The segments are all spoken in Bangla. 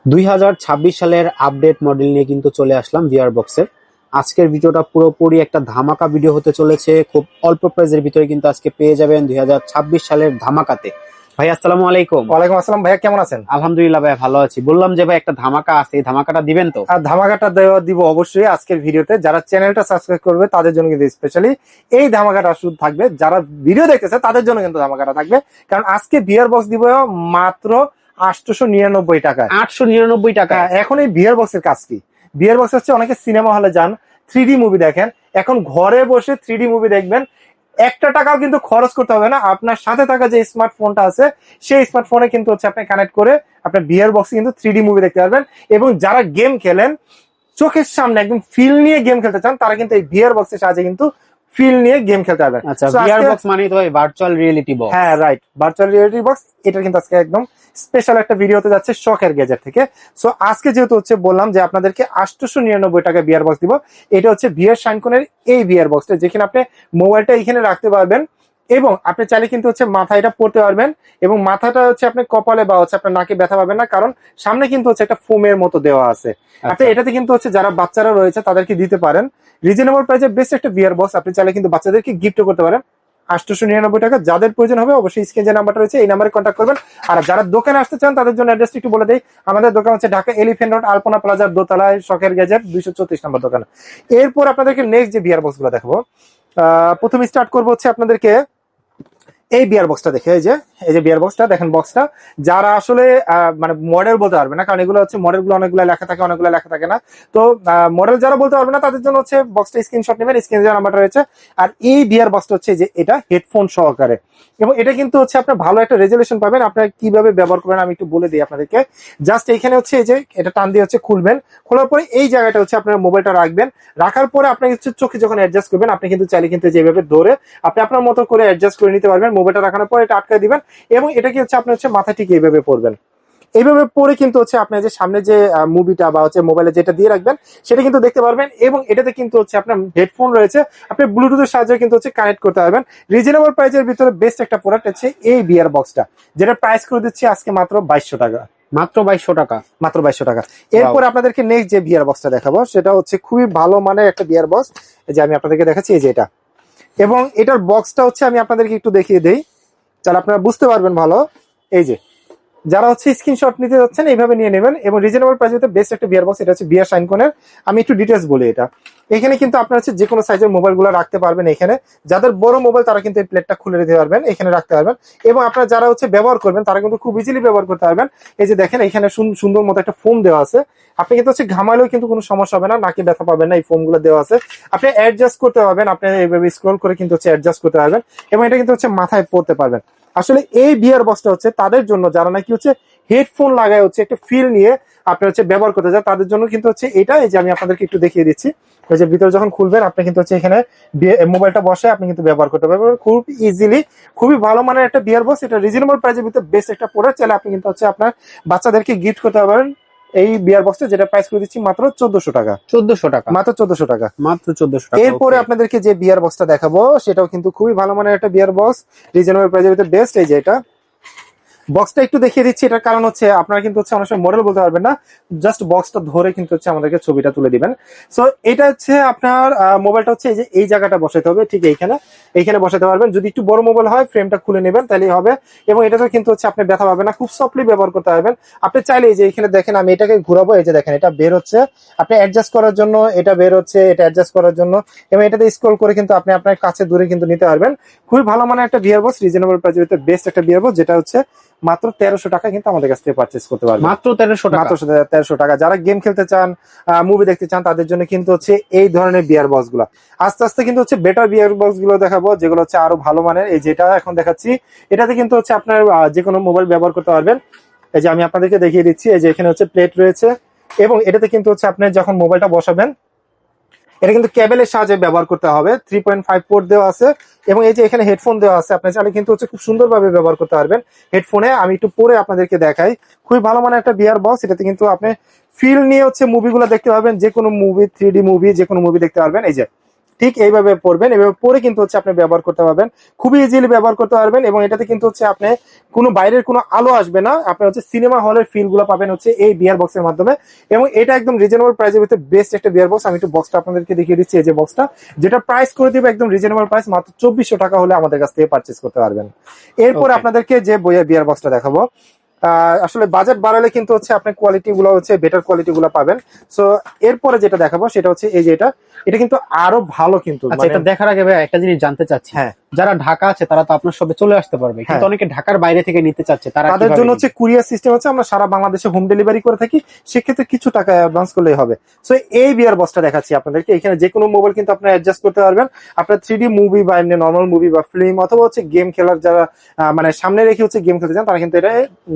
2026 সালের আপডেট মডেল নিয়ে কিন্তু চলে আসলাম ভিআর বক্সের। আজকের ভিডিওটা পুরোপুরি একটা ধামাকা ভিডিও হতে চলেছে। খুব অল্প প্রাইসের ভিতরে কিন্তু আজকে পেয়ে যাবেন 2026 সালের ধামাকাতে। ভাই আসসালামু আলাইকুম। ওয়ালাইকুম আসসালাম ভাইয়া, কেমন আছেন? আলহামদুলিল্লাহ ভাই, ভালো আছি। বললাম যে ভাই একটা ধামাকা আছে, এই ধামাকাটা দিবেন তো? আর ধামাকাটা দিব অবশ্যই আজকের ভিডিওতে। যারা চ্যানেলটা সাবস্ক্রাইব করবে তাদের জন্য কিন্তু স্পেশালি এই ধামাকাটা শুধু থাকবে, যারা ভিডিও দেখতেছে তাদের জন্য কিন্তু ধামাকাটা থাকবে। কারণ আজকে বিয়ার বক্স দিব মাত্র 899 টাকায়। 899 টাকা? এখন এই বিয়ার বক্সের কাজ কি? বিয়ার বক্স হচ্ছে অনেকে সিনেমা হলে যান, 3D মুভি দেখেন, এখন ঘরে বসে 3D মুভি দেখবেন। একটা টাকাও কিন্তু খরচ করতে হবে না। আপনার সাথে থাকা যে স্মার্টফোনটা আছে সেই স্মার্টফোনে কিন্তু হচ্ছে আপনি কানেক্ট করে আপনার বিয়ার বক্সে কিন্তু 3D মুভি দেখতে পারবেন। এবং যারা গেম খেলেন, চোখের সামনে একদম ফিল নিয়ে গেম খেলতে চান, তারা কিন্তু এই বিয়ার বক্সের সাহায্যে কিন্তু ফিল নিয়ে গেম খেলতে পারবেন। আচ্ছা, ভিআর বক্স মানে তো ভাই ভার্চুয়াল রিয়েলিটি বক্স। হ্যাঁ রাইট, ভার্চুয়াল রিয়েলিটি বক্স। এটা কিন্তু আজকে একদম স্পেশাল একটা ভিডিওতে যাচ্ছে শখের গ্যাজেট থেকে। সো আজকে যেহেতু হচ্ছে বললাম যে আপনাদেরকে 899 টাকা বিয়ার বক্স দিব। এটা হচ্ছে বিয়ার শাইনকনের এই বিয়ার বক্সটা, যেখানে আপনি মোবাইলটা এখানে রাখতে পারবেন এবং আপনি চাইলে কিন্তু হচ্ছে মাথায় এটা পড়তে পারবেন। এবং মাথাটা হচ্ছে আপনি কপালে বা হচ্ছে আপনার নাকে ব্যথা পাবেন না, কারণ সামনে কিন্তু হচ্ছে একটা ফোমের মতো দেওয়া আছে। আপনি এটাতে কিন্তু হচ্ছে যারা বাচ্চারা রয়েছে তাদেরকে দিতে পারেন। রিজনেবল প্রাইসে বেস্ট একটা বিয়ার বক্স। আপনি চাইলে কিন্তু বাচ্চাদেরকে গিফট করতে পারেন 899 টাকা। যাদের প্রয়োজন হবে অবশ্যই স্ক্রিনে যে নাম্বারটা রয়েছে এই নাম্বারে কন্ট্যাক্ট করবেন। আর যারা দোকানে আসতে চান তাদের জন্য অ্যাড্রেসটা একটু বলে দেই। আমাদের দোকান হচ্ছে ঢাকা এলিফ্যান্ট রোড আলপনা প্লাজার দোতলায়, শখের গ্যাজেট 234 নম্বর দোকান। এরপর আপনাদেরকে নেক্সট যে বিয়ার বক্স গুলো দেখাবো, প্রথমে স্টার্ট করবো হচ্ছে আপনাদেরকে এই বিয়ার বক্সটা দেখে। এই যে বিয়ার বক্সটা দেখেন, বক্সটা যারা আসলে মানে মডেল বলতে পারবে না, কারণ এগুলো হচ্ছে মডেলগুলো অনেকগুলো লেখা থাকে, অনেকগুলো লেখা থাকে না। তো মডেল যারা বলতে পারবে না তাদের জন্য হচ্ছে বক্সটা স্ক্রিনশট নেবেন, স্ক্রিনে যে নাম্বারটা রয়েছে। আর এই বিয়ার বক্সটা হচ্ছে যে এটা হেডফোন সহকারে, এবং এটা কিন্তু হচ্ছে আপনার ভালো একটা রেজুলেশন পাবেন। আপনারা কিভাবে ব্যবহার করবেন আমি একটু বলে দিই আপনাদেরকে। জাস্ট এইখানে হচ্ছে এই যে এটা টান দিয়ে হচ্ছে খুলবেন, খোলার পরে এই জায়গাটা হচ্ছে আপনার মোবাইলটা রাখবেন। রাখার পরে আপনি হচ্ছে চোখে যখন অ্যাডজাস্ট করবেন, আপনি কিন্তু চাইলে কিন্তু যেভাবে ধরে আপনি আপনার মতো করে অ্যাডজাস্ট করে নিতে পারবেন। মোবাইলটা রাখানোর পরে এটা আটকে দিবেন এবং এটা কি হচ্ছে আপনি হচ্ছে মাথা ঠিক এইভাবে পড়বেন। এইভাবে পরে কিন্তু হচ্ছে আপনার যে সামনে যে মুভিটা বা হচ্ছে মোবাইলে যেটা দিয়ে রাখবেন সেটা কিন্তু দেখতে পারবেন। এবং এটাতে কিন্তু হচ্ছে আপনার হেডফোন রয়েছে, আপনি ব্লুটুথের সাহায্যে কিন্তু হচ্ছে কানেক্ট করতে পারবেন। রিজনেবল প্রাইসের ভিতরে বেস্ট একটা প্রোডাক্ট হচ্ছে এই বিয়ার বক্সটা, যেটা প্রাইস করে দিচ্ছি আজকে মাত্র 2200 টাকা। মাত্র 2200 টাকা? মাত্র 2200 টাকা। এরপর আপনাদেরকে নেক্সট যে বিয়ার বক্সটা দেখাবো সেটা হচ্ছে খুবই ভালো মানের একটা বিয়ার বক্স। এই যে আমি আপনাদেরকে দেখাচ্ছি এই যে এটা, এবং এটার বক্সটা হচ্ছে আমি আপনাদেরকে একটু দেখিয়ে দেই, তাহলে আপনারা বুঝতে পারবেন ভালো। এই যে যারা হচ্ছে স্ক্রিনশট নিতে যাচ্ছেন এইভাবে নিয়ে নেবেন। এবং রিজনেবল প্রাইসে বেস্ট একটা বিয়ার বক্স। এটা হচ্ছে বিয়ার শাইনকনের। আমি একটু ডিটেলস বলি। এটা এখানে কিন্তু আপনারা হচ্ছে যে কোনো সাইজের মোবাইল গুলো রাখতে পারবেন এখানে। যাদের বড় মোবাইল তারা কিন্তু এই প্লেটটা খুলে দিতে পারবেন, এখানে রাখতে পারবেন। এবং আপনারা যারা হচ্ছে ব্যবহার করবেন তারা কিন্তু খুব ইজিলি ব্যবহার করতে পারবেন। এই যে দেখেন এখানে সুন্দর মতো একটা ফোম দেওয়া আছে। আপনি কিন্তু হচ্ছে ঘামালেও কিন্তু কোনো সমস্যা হবে না, নাকি ব্যথা পাবেন না। এই ফোম গুলো দেওয়া আছে, আপনি অ্যাডজাস্ট করতে পারবেন। আপনি এইভাবে স্ক্রল করে কিন্তু হচ্ছে অ্যাডজাস্ট করতে পারবেন এবং এটা কিন্তু হচ্ছে মাথায় পড়তে পারবেন। আসলে এই বিয়ার বক্সটা হচ্ছে তাদের জন্য যারা নাকি হচ্ছে হেডফোন লাগায় হচ্ছে একটা ফিল নিয়ে আপনি হচ্ছে ব্যবহার করতে চান, তাদের জন্য কিন্তু হচ্ছে এটা। এই যে আমি আপনাদেরকে একটু দেখিয়ে দিচ্ছি। ওই যে ভিতরে যখন খুলবেন আপনি কিন্তু হচ্ছে এখানে মোবাইলটা বসে আপনি কিন্তু ব্যবহার করতে পারবেন খুব ইজিলি। খুবই ভালো মানের একটা বিয়ার বক্স। এটা রিজনেবল প্রাইসের ভিতরে বেস্ট একটা প্রোডাক্ট। চাইলে আপনি কিন্তু হচ্ছে আপনার বাচ্চাদেরকে গিফট করতে পারবেন এই বিয়ার বক্সটা, যেটা প্রাইস করে দিচ্ছি মাত্র 1400 টাকা। 1400 টাকা? মাত্র 1400 টাকা। মাত্র 1400 টাকা। এরপরে আপনাদেরকে যে বিয়ার বক্সটা দেখাবো সেটাও কিন্তু খুবই ভালো মানের একটা বিয়ার বক্স, রিজনেবল প্রাইসের ভিতরে বেস্ট। এই যে এটা বক্সটা একটু দেখিয়ে দিচ্ছি। এটার কারণ হচ্ছে আপনারা কিন্তু হচ্ছে অনেক সময় মডেল বলতে পারবেন না, জাস্ট বক্সটা ধরে কিন্তু হচ্ছে আমাদেরকে ছবিটা তুলে দিবেন। সো এটা হচ্ছে আপনার মোবাইলটা হচ্ছে এই যে এই জায়গাটা বসাতে হবে, ঠিক এইখানে বসাতে পারবেন। যদি একটু বড় মোবাইল হয় ফ্রেমটা খুলে নেবেন তাহলেই হবে। এবং এটাতে কিন্তু হচ্ছে আপনি ব্যথা পাবেন না, খুব সফটলি ব্যবহার করতে পারবেন। আপনি চাইলে এই যে এখানে দেখেন আমি এটাকে ঘুরাবো, এই যে দেখেন এটা বের হচ্ছে, আপনি অ্যাডজাস্ট করার জন্য এটা বের হচ্ছে, এটা অ্যাডজাস্ট করার জন্য। এবং এটাতে স্ক্রল করে কিন্তু আপনি আপনার কাছে দূরে কিন্তু নিতে পারবেন। খুবই ভালো মানের একটা বিয়ার বক্স, রিজনেবল প্রাইসের ভিতরে বেস্ট একটা বিয়ার বক্স, যেটা হচ্ছে মাত্র 1300 টাকা কিন্তু আমাদের কাছ থেকে পারচেজ করতে পারবেন। মাত্র 1300 টাকা? মাত্র 1300 টাকা। যারা গেম খেলতে চান, মুভি দেখতে চান, তাদের জন্য কিন্তু হচ্ছে এই ধরনের বিয়ার বক্স গুলো। আস্তে আস্তে কিন্তু হচ্ছে বেটার বিয়ার বক্স গুলো দেখাবো, যেগুলো হচ্ছে আরো ভালো মানের। এই যেটা এখন দেখাচ্ছি এটাতে কিন্তু হচ্ছে আপনার যে কোনো মোবাইল ব্যবহার করতে পারবেন। এই যে আমি আপনাদেরকে দেখিয়ে দিচ্ছি, এই যে এখানে হচ্ছে প্লেট রয়েছে এবং এটাতে কিন্তু হচ্ছে আপনি যখন মোবাইলটা বসাবেন এটা কিন্তু কেবলের সাহায্যে ব্যবহার করতে হবে। 3.5 পোর্ট দেওয়া আছে এবং এই যে এখানে হেডফোন দেওয়া আছে। আপনি চাইলে কিন্তু হচ্ছে খুব সুন্দরভাবে ব্যবহার করতে পারবেন হেডফোনে। আমি একটু পরে আপনাদেরকে দেখাই। খুবই ভালো মানের একটা বিয়ার বক্স। এটাতে কিন্তু আপনি ফিল নিয়ে হচ্ছে মুভিগুলো দেখতে পারবেন, যে কোনো মুভি, 3D মুভি, যে কোনো মুভি দেখতে পারবেন। এই যে ঠিক এইভাবে পরবেন, এভাবে পরে কিন্তু হচ্ছে আপনি ব্যবহার করতে পারবেন, খুবই ইজিলি ব্যবহার করতে পারবেন। এবং এটাতে কিন্তু হচ্ছে আপনি কোনো বাইরের কোনো আলো আসবে না, আপনি হচ্ছে সিনেমা হলের ফিল গুলো পাবেন হচ্ছে এই বিয়ার বক্সের মাধ্যমে। এবং এটা একদম রিজনেবল প্রাইসের ভিতরে বেস্ট একটা বিয়ার বক্স। আমি একটু বক্সটা আপনাদেরকে দেখিয়ে দিচ্ছি, এই যে বক্সটা, যেটা প্রাইস করে দিবে একদম রিজনেবল প্রাইস, মাত্র 2400 টাকা হলে আমাদের কাছ থেকে পারচেস করতে পারবেন। এরপর ওকে। আপনাদেরকে যে বইয়ের বিয়ার বক্সটা দেখাবো, আসলে বাজেট বাড়ালে কিন্তু হচ্ছে আপনি কোয়ালিটি গুলো হচ্ছে বেটার কোয়ালিটি গুলো পাবেন। সো এরপরে যেটা দেখাবো সেটা হচ্ছে এই যে এটা কিন্তু আরো ভালো কিন্তু, আচ্ছা, এটা দেখার আগে ভাই একটা জিনিস জানতে চাচ্ছি। হ্যাঁ, যারা ঢাকা আছে তারা তো আপনার সবে চলে আসতে পারবে, কিন্তু হ্যাঁ। অনেকে ঢাকার বাইরে থেকে নিতে চাচ্ছে, তারা তাদের কিভাবে জন্য নিবে? হচ্ছে কুরিয়ার সিস্টেম হচ্ছে, আমরা সারা বাংলাদেশে হোম ডেলিভারি করে থাকি, সেক্ষেত্রে কিছু টাকা অ্যাডভান্স করলেই হবে। সো এই বিয়ার বক্সটা দেখাচ্ছি আপনাদেরকে, এখানে যে কোনো মোবাইল কিন্তু আপনারা অ্যাডজাস্ট করতে পারবেন। আপনার 3D মুভি বা এমনি নর্মাল মুভি বা ফিল্ম অথবা হচ্ছে গেম খেলার যারা মানে সামনে রেখে হচ্ছে গেম খেলতে চান, তারা কিন্তু এটা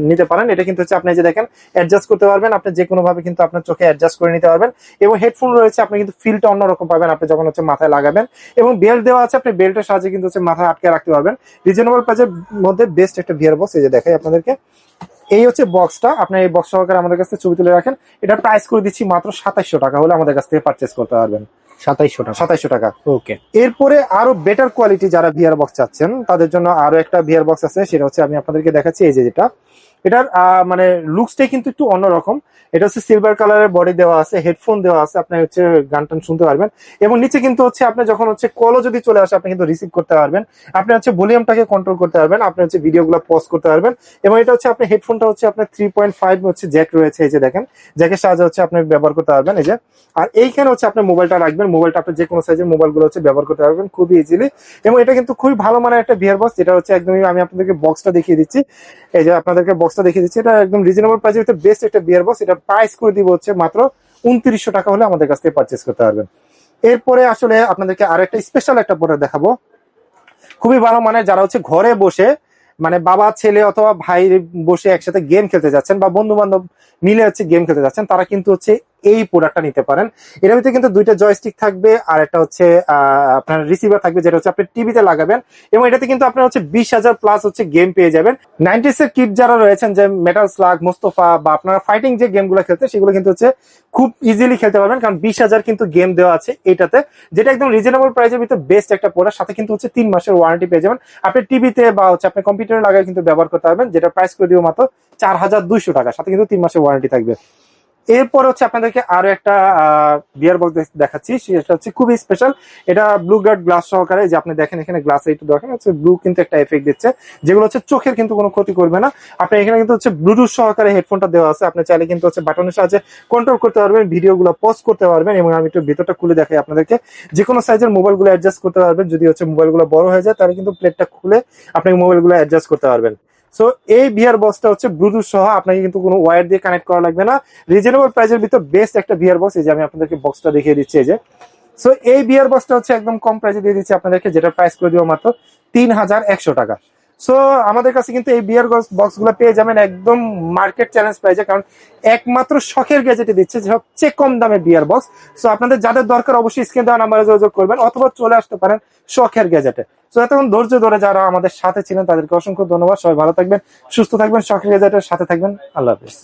নিতে পারেন। এটা কিন্তু হচ্ছে আপনি যে দেখেন অ্যাডজাস্ট করতে পারবেন, আপনি যে কোনো ভাবে কিন্তু আপনার চোখে অ্যাডজাস্ট করে নিতে পারবেন। এবং হেডফোন রয়েছে, আপনি কিন্তু ফিলটা অন্যরকম পাবেন আপনি যখন হচ্ছে মাথায় লাগাবেন। এবং বেল্ট দেওয়া আছে, আপনি বেল্টের সাহায্যে কিন্তু হচ্ছে মাথায় আটকে রাখতে পারবেন। রিজনেবল প্রাইসের মধ্যে বেস্ট একটা বিয়ার বক্স, এই যে দেখাই আপনাদেরকে। এই হচ্ছে বক্সটা, আপনি এই বক্স সহকারে আমাদের কাছে ছবি তুলে রাখেন। এটা প্রাইস করে দিচ্ছি মাত্র 2700 টাকা হলে আমাদের কাছ থেকে পারচেস করতে পারবেন। 2700 টাকা। 2700 টাকা। ওকে। এরপরে আরো বেটার কোয়ালিটি যারা ভিআর বক্স চাচ্ছেন তাদের জন্য আরো একটা ভিআর বক্স আছে, সেটা হচ্ছে আমি আপনাদেরকে দেখাচ্ছি। এই যে এটার মানে লুকসটাই কিন্তু একটু অন্যরকম। এটা হচ্ছে সিলভার কালারের বডি দেওয়া আছে, হেডফোন দেওয়া আছে, আপনি হচ্ছে গান টান শুনতে পারবেন। এবং নিচে কিন্তু হচ্ছে আপনি যখন হচ্ছে কলও যদি চলে আসে, আপনি কিন্তু রিসিভ করতে পারবেন। আপনি হচ্ছে ভলিউমটাকে কন্ট্রোল করতে পারবেন, আপনি হচ্ছে ভিডিওগুলো পজ করতে পারবেন। এবং এটা হচ্ছে আপনি হেডফোনটা হচ্ছে আপনার 3.5 হচ্ছে জ্যাক রয়েছে, এই যে দেখেন, জ্যাকের সাহায্যে হচ্ছে আপনি ব্যবহার করতে পারবেন। এই যে, আর এইখানে হচ্ছে আপনি মোবাইলটা রাখবেন, মোবাইলটা আপনি যে কোনো সাইজের মোবাইলগুলো হচ্ছে ব্যবহার করতে পারবেন খুবই ইজিলি। এবং এটা কিন্তু খুবই ভালো মানের একটা ভিআর বক্স, যেটা হচ্ছে একদমই, আমি আপনাদেরকে বক্সটা দেখিয়ে দিচ্ছি, এই যে আপনাদেরকে বক্সটা দেখিয়ে দিচ্ছি। এটা একদম রিজনেবল প্রাইসের ভিতরে বেস্ট একটা বিয়ার বক্স। এটা প্রাইস করে দিব হচ্ছে মাত্র 2900 টাকা হলে আমাদের কাছ থেকে পারচেস করতে পারবেন। এরপরে আসলে আপনাদেরকে আরো একটা স্পেশাল একটা প্রোডাক্ট দেখাবো, খুবই ভালো মানে, যারা হচ্ছে ঘরে বসে মানে বাবা ছেলে অথবা ভাই বসে একসাথে গেম খেলতে যাচ্ছেন, বা বন্ধু বান্ধব মিলে হচ্ছে গেম খেলতে যাচ্ছেন, তারা কিন্তু হচ্ছে এই প্রোডাক্টটা নিতে পারেন। এর ভিতরে কিন্তু দুইটা জয়স্টিক থাকবে, আর একটা হচ্ছে আপনার রিসিভার থাকবে, যেটা হচ্ছে আপনি টিভিতে লাগাবেন। এবং এটাতে কিন্তু আপনার হচ্ছে 20,000 প্লাস হচ্ছে গেম পেয়ে যাবেন। 90s এর কিড যারা রয়েছেন, যে মেটাল স্লাগ, মোস্তফা বা আপনারা ফাইটিং যে গেমগুলো খেলতে, সেগুলো কিন্তু হচ্ছে খুব ইজিলি খেলতে পারবেন, কারণ 20,000 কিন্তু গেম দেওয়া আছে এটাতে, যেটা একদম রিজনেবল প্রাইসের ভিতরে বেস্ট একটা প্রোডাক্ট। সাথে কিন্তু হচ্ছে 3 মাসের ওয়ারেন্টি পেয়ে যাবেন। আপনি টিভিতে বা হচ্ছে আপনি কম্পিউটারে লাগায় কিন্তু ব্যবহার করতে পারবেন, যেটা প্রাইস করে দিব মাত্র 4200 টাকা, সাথে কিন্তু 3 মাসের ওয়ারেন্টি থাকবে। এরপর হচ্ছে আপনাদেরকে আরো একটা বিয়ার বক্স দেখাচ্ছি, সেটা হচ্ছে খুবই স্পেশাল। এটা ব্লু গার্ড গ্লাস সহকারে, যে আপনি দেখেন এখানে গ্লাসে একটু দেখেন হচ্ছে ব্লু কিন্তু একটা এফেক্ট দিচ্ছে, যেগুলো হচ্ছে চোখের কিন্তু কোনো ক্ষতি করবে না। আপনি এখানে কিন্তু হচ্ছে ব্লুটুথ সহকারে হেডফোনটা দেওয়া আছে, আপনি চাইলে কিন্তু হচ্ছে বাটনের সাহায্যে কন্ট্রোল করতে পারবেন, ভিডিওগুলো পজ করতে পারবেন। এবং আমি একটু ভিতরটা খুলে দেখাই আপনাদেরকে, যে কোনো সাইজের মোবাইলগুলো অ্যাডজাস্ট করতে পারবেন। যদি হচ্ছে মোবাইলগুলো বড় হয়ে যায়, তাহলে কিন্তু প্লেটটা খুলে আপনি মোবাইলগুলো অ্যাডজাস্ট করতে পারবেন। সো এই ভিআর বক্সটা হচ্ছে ব্লুটুথ সহ, আপনাকে কিন্তু কোনো ওয়্যার দিয়ে কানেক্ট করা লাগবে না। রিজনেবল প্রাইসের ভিতর বেস্ট একটা ভিআর বক্স, এই যে আমি আপনাদেরকে বক্সটা দেখিয়ে দিচ্ছি। এই যে, সো এই ভিআর বক্সটা হচ্ছে একদম কম প্রাইসে দিয়ে দিচ্ছি আপনাদেরকে, যেটা প্রাইস করে দিব মাত্র 3100 টাকা। সো আমাদের কাছে কিন্তু এই বিয়ার বক্স গুলো পেয়ে যাবেন একদম মার্কেট চ্যালেঞ্জ প্রাইসে, কারণ একমাত্র শখের গ্যাজেটে দিচ্ছে সবচেয়ে কম দামে বিয়ার বক্স। সো আপনাদের যাদের দরকার অবশ্যই স্ক্রিন দেওয়া নাম্বারে যোগাযোগ করবেন, অথবা চলে আসতে পারেন শখের গ্যাজেটে। সো এতক্ষণ ধৈর্য ধরে যারা আমাদের সাথে ছিলেন তাদেরকে অসংখ্য ধন্যবাদ। সবাই ভালো থাকবেন, সুস্থ থাকবেন, শখের গ্যাজেটের সাথে থাকবেন। আল্লাহ হাফেজ।